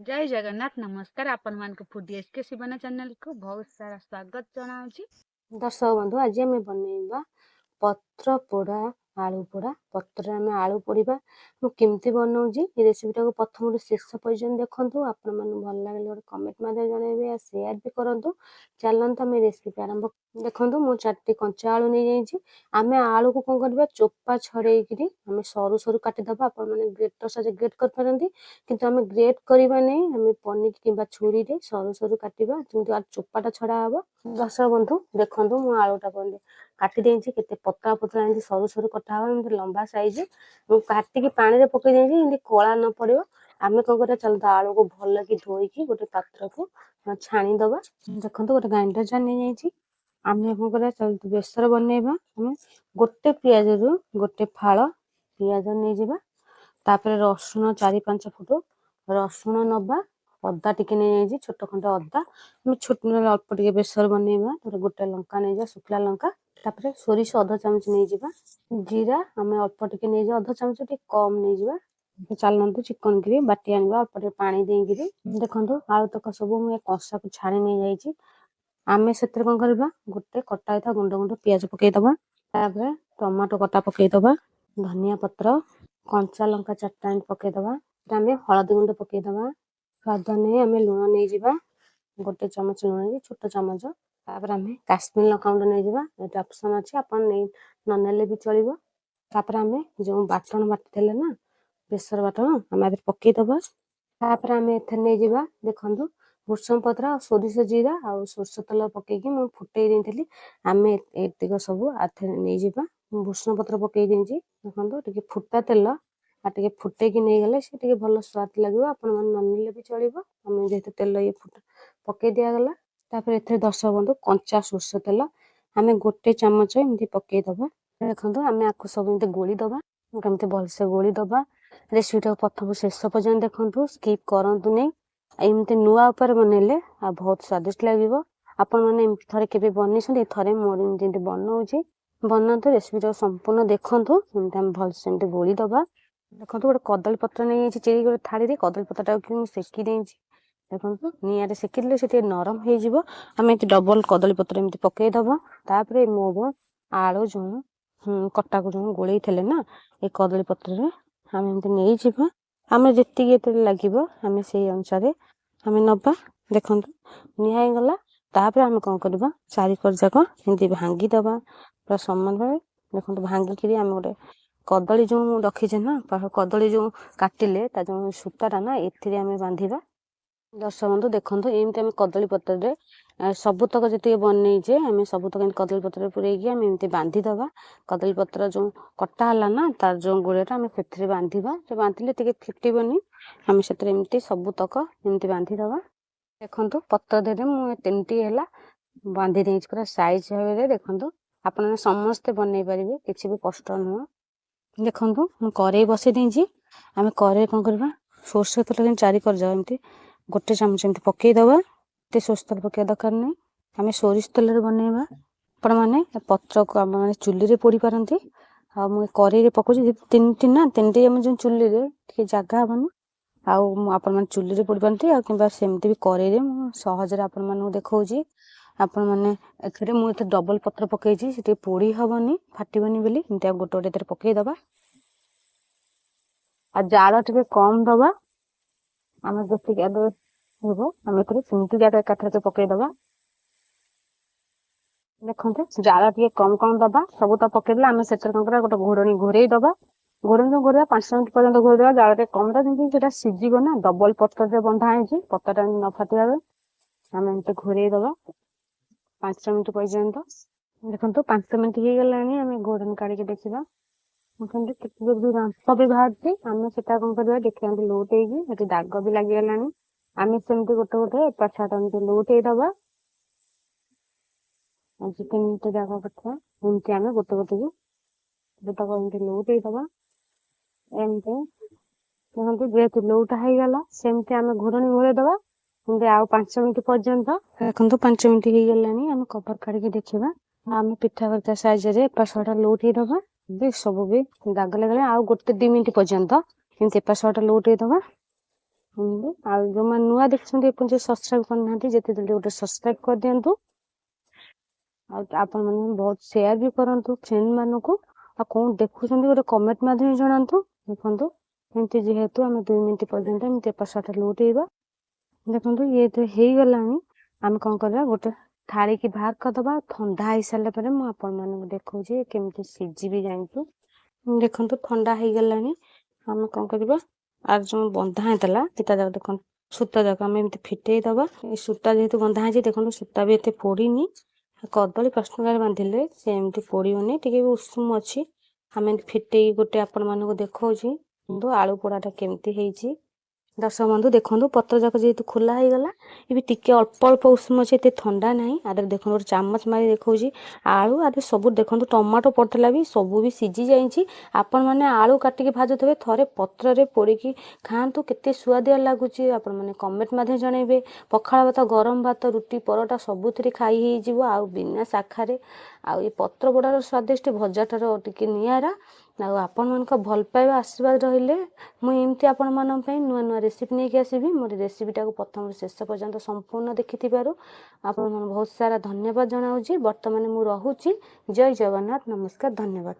जय जगन्नाथ नमस्कार आपण मान फूडी एसके शिवाना चैनल को बहुत सारा स्वागत जनाऊँगी। दर्शक बंधु आज आम बनवा पत्र पोड़ा आलू पोड़ा पत्र आम आलू पोड़ा केमती बनाऊँगी रेसिपीटा को प्रथम शेष पर्यटन देखूँ आपण मैंने भल लगे गोटे कमेंट माध्यम जनइबे सेयार भी करूँ। चलते आम रेसिपी आरंभ देखूँ मु 4टी कंचा आलू नहीं जाइए आम आलू को कौन करवा चोपा छड़ेकि आम सरू सरू काटिदे आपण मैंने ग्रेटर साजे ग्रेट करपारती किंतु आम ग्रेट करवा नहीं आम पनिक कि छुरी सरू सरू काटिबा जमी चोपाटा छड़ा हम। दर्शक बंधु देखूँ मु आलूटा काटी देती के पतला पतला एमती सरू सरू कटा हम एमती लंबा साइज काटिकी पानी में पकई देती कला न पड़ो आम कौन कर चलता आलू को भल कि धोईकी गोटे पात्र को छाणीदबा। देखो गोटे ग्राइंडर जार नहीं जाइए आम कौन कर चलते बेसर बनइबा आम गोटे पियाज रु गोटे फाड़ पियाज नहीं जावा तापर रसुण 4-5 फुट रसुण नबा अदा टिके नहीं जाइए छोट खंड अदा आम छोट अल्प टे बेसर बनइबा गोटे लंका नहीं जा शुखला लंका तापर सोरिष अध चामच नहीं जावा जीरा आम अल्प टे नहीं अध चामच टे कम नहीं जावा। चलतु चिकन की बाटी आने अल्प टे पानी देकि देखो आलू तक सब मुझे कषा को छाणी नहीं जाइए आम से कौन करवा गोटे कटा था गुंड गुंड पियाज पकईदबा तापर टमाटो कटा पकईदबा धनिया पत्र कंचा लंका 4टा पकईदबा आम हलदी गुंड पकईदबा स्वाद नहीं आम लुण नहीं जावा गोटे चामच लुण छोट चामच तापर आम काश्मीर लंका गुंड नहीं जावा ये ऑप्शन अच्छे आप ननेले भी चलो तापर आम जो बाटन बाटी ना बेसर बाटन आम पकईदबा तापर आम एथे नहीं जावा देखो भूषण पत्र सोरिष जीरा आ सोरष तेल पकईकी मुझे फुटई देती आम एतिक सब आथे नहीं जावा भूषण पत्र पकई देती देखो टे फुटा तेल आ टे फुटेकी नहीं गले से भल स्वाद लगे आपण मैंने भी चलो आम जेहतु तेल ये पकई दिगला तापर एथे दर्शक बंधु कंचा सोरष तेल आम गोटे चामच एमती पकईदबा देखो आम आपको सब एमती गोलीदबा कमती भलसे गोलीदबा रेसिपीटा प्रथम शेष पर्यटन देखूँ स्किप करतु नहीं एमती नुआ उपर बनइले आ बहुत स्वादिष्ट लगे आपण मैंने थे के बनई थे मोर जमी बनाऊे बनातु रेसिपीटा संपूर्ण देखूँ एमती आम भलसे एमती गोलीदबा देखो गोटे कदली पत्र नहीं चिरी गोटे थाड़ी कदली पत्रटा सेकी देती देखो निआरे सेकिले से नरम हो आम ये डबल कदली पत्र एमती पकईदबा तापर मोर आलू जो कटा को जो गोल ना ये कदली पत्र आम एमती नहीं जावा आम जी लगे आम से अनुसार आम नबा देखो निगला तापर आम कौन करवा चारिकर जाक एमती भांगीदबा पूरा समान भाव देखो भांगिकी आम गोटे कदली जो रखीचे ना कदली जो काटिले जो सूताटा ना एम बांधा दर्शक बंधु देखो एमती आम कदली पत्र सबुतक जी बनईचे आम सबुतक कदली पत्र पूरेकी आम एमती बांधीदबा कदली पत्र जो कटा है ना तार जो गोड़ेटा आम से बांधा जो बांधिले टे फिटबनी आम से सबुतक एमती बांधीदबा देखो पत्र दे मुझे 3टी है बांधी दे पूरा साइज भाव देखो आपने समस्ते बनई पारे किसी भी कष्ट नुह देखो मुझे कड़े बसई देती आम कड़े कौन करवा सोरष तेल 4 कर जाओ एमती गोटे चामच एमती पकईदबा ये सोरष तेल पकड़ा दरकार नहीं आम सोरिष तेल बनइबा आपण मैंने पत्र को आम मैंने चुली पोड़ी पारती आ मुझे कड़े पकाऊँ 3टी ना 3टी आम जो चुली टे जगह हेनी आपण मैंने चुली पोड़ी पारती आ सेमती भी कड़े सहजरे आपण मानू देखा आपण मैंने मुझे डबल पत्र पकई से पोड़ी हेनी फाटबनी बोली एमती गोटे गोटे पकईदबा आ जाल टे कम दबा आम जी आम सेमती जाक एकाथर पकईदबा देखते जाल टे कम कम दबा सब तो पकईदे आम से गोटे घोड़नी घोड़े दबा घोड़नी जो घोड़ा 5 मिनट पर्यटन घोड़ेदेवा जाल टे कम जमी सीझीब ना डबल पत्र से बंधा है पत्रटा न फाटा आम एमती घोड़े दबा 5 मिनट पर्यंत देखो 5 मिनट हो गला आम घोड़नी काढ़ी देखा बांप भी बाहर आम से कौन कर देखिए लौटे दाग भी लगिगला आम सेमती गोटे गोटे एपट साइड एमती लौटेदबा चिकेन मिनट जाक कथा एमती आम गोटे गोटे गोटक एमती लौटेदबा एमती देखते जेहतु लौटा हो गला सेमती आम घोड़नी घोड़ेदबा एमती आउ 5 मिनट पर्यंत देखो 5 मिनट हो गला आम कवर काढ़ी देखा आम पिठा करता साइज एपट साइड लौटेदबा सब भी दाग लगे आउ गोटे 2 मिनट पर्यंत एमती एपट साइड लौटेदबा ଆଉ ଯୋଉମାନେ ନୂଆ ଦେଖୁଛନ୍ତି ଏପର୍ଯ୍ୟନ୍ତ ସବସ୍କ୍ରାଇବ କରିନାହାନ୍ତି ଯେତେ ଜଲ୍ଦି ଗୋଟେ ସବସ୍କ୍ରାଇବ କରିଦିଅନ୍ତୁ। ଆଉ ଆପଣ ମାନେ ବହୁତ ସେୟାର ବି କରନ୍ତୁ ଫ୍ରେଣ୍ଡ ମାନଙ୍କୁ। ଆଉ କଣ ଦେଖୁଛନ୍ତି ଗୋଟେ କମେଣ୍ଟ ମାଧ୍ୟମରେ ଜଣାନ୍ତୁ। ଦେଖନ୍ତୁ ଏମିତି ଯେହେତୁ ଆମେ 2 ମିନିଟ୍ ପର୍ଯ୍ୟନ୍ତ ଏମିତି ଏପଟ ସେପଟ ଲଉଟେଇବା। ଦେଖନ୍ତୁ ଇଏ ତ ହେଇଗଲାଣି। ଆମେ କଣ କରିବା ଗୋଟେ ଥାଳିକି ବାହାର କରିଦବା। ଥଣ୍ଡା ହେଇସାରିଲା ପରେ ମୁଁ ଆପଣ ମାନଙ୍କୁ ଦେଖଉଛି କେମିତି ସିଝିବି ଜାଣିଛୁ। ଦେଖନ୍ତୁ ଥଣ୍ଡା ହେଇଗଲାଣି। ଆମେ କଣ କରିବା ଆର ଯୋଉ ବନ୍ଧା ହେଇଥିଲା ସେଟା ଯାକ ଦେଖନ୍ତୁ ସୂତା ଯାକ ଆମେ ଏମିତି ଫିଟେଇ ଦବା। ଏ ସୂତା ଯେହେତୁ ବନ୍ଧା ହେଇଛି ଦେଖନ୍ତୁ ସୂତା ବି ଏତେ ପୋଡିନି। କଦଳୀ 5 ଟଙ୍କାରେ ବାନ୍ଧିଲେ ସେ ଏମିତି ପୋଡିବନି, ଟିକେ ବି ଉଷୁମ ଅଛି। ଆମେ ଏମିତି ଫିଟେଇ ଗୋଟେ ଆପଣ ମାନଙ୍କୁ ଦେଖଉଛି କିନ୍ତୁ ଆଳୁ ପୋଡାଟା କେମିତି ହେଇଛି। ଦର୍ଶକ ବନ୍ଧୁ ଦେଖନ୍ତୁ ପତ୍ର ଯାକ ଯେହେତୁ ଖୋଲା ହେଇଗଲା ଏବେ ଟିକେ ଅଳ୍ପ ଅଳ୍ପ ଉଷୁମ ଅଛି, ଏତେ ଥଣ୍ଡା ନାହିଁ। ଆଦେହରେ ଦେଖନ୍ତୁ ଗୋଟେ ଚାମଚ ମାରି ଦେଖଉଛି ଆଳୁ ଆଦେହରେ ସବୁ ଦେଖନ୍ତୁ ଟମାଟୋ ପଡିଥିଲା ବି ସବୁ ବି ସିଝି ଯାଇଛି। ଆପଣ ମାନେ ଆଳୁ କାଟିକି ଭାଜୁଥିବେ ଥରେ ପତ୍ରରେ ପୋଡିକି ଖାଆନ୍ତୁ, କେତେ ସୁଆଦିଆ ଲାଗୁଛି। ଆପଣ ମାନେ କମେଣ୍ଟ ମାଧ୍ୟମରେ ଜଣେଇବେ। ପଖାଳ ଭାତ, ଗରମ ଭାତ, ରୁଟି, ପରଟା ସବୁଥିରେ ଖାଇ ହେଇଯିବ ଆଉ ବିନା ଶାଖାରେ। ଆଉ ଏ ପତ୍ର ପୋଡାର ସ୍ୱାଦିଷ୍ଟ ଭଜାଠାର ଟିକେ ନିଆରା। ଆଉ ଆପଣମାନଙ୍କ ଭଲ ପାଇବା ଆଶୀର୍ବାଦ ରହିଲେ ମୁଁ ଏମିତି ଆପଣମାନଙ୍କ ପାଇଁ ନୂଆ ନୂଆ ରେସିପି ନେଇକି ଆସିବି। ମୋର ରେସିପିଟାକୁ ପ୍ରଥମରୁ ଶେଷ ପର୍ଯ୍ୟନ୍ତ ସମ୍ପୂର୍ଣ୍ଣ ଦେଖିଥିବାରୁ ଆପଣମାନଙ୍କୁ ବହୁତ ସାରା ଧନ୍ୟବାଦ ଜଣାଉଛି। ବର୍ତ୍ତମାନ ମୁଁ ରହୁଛି। ଜୟ ଜଗନ୍ନାଥ, ନମସ୍କାର, ଧନ୍ୟବାଦ।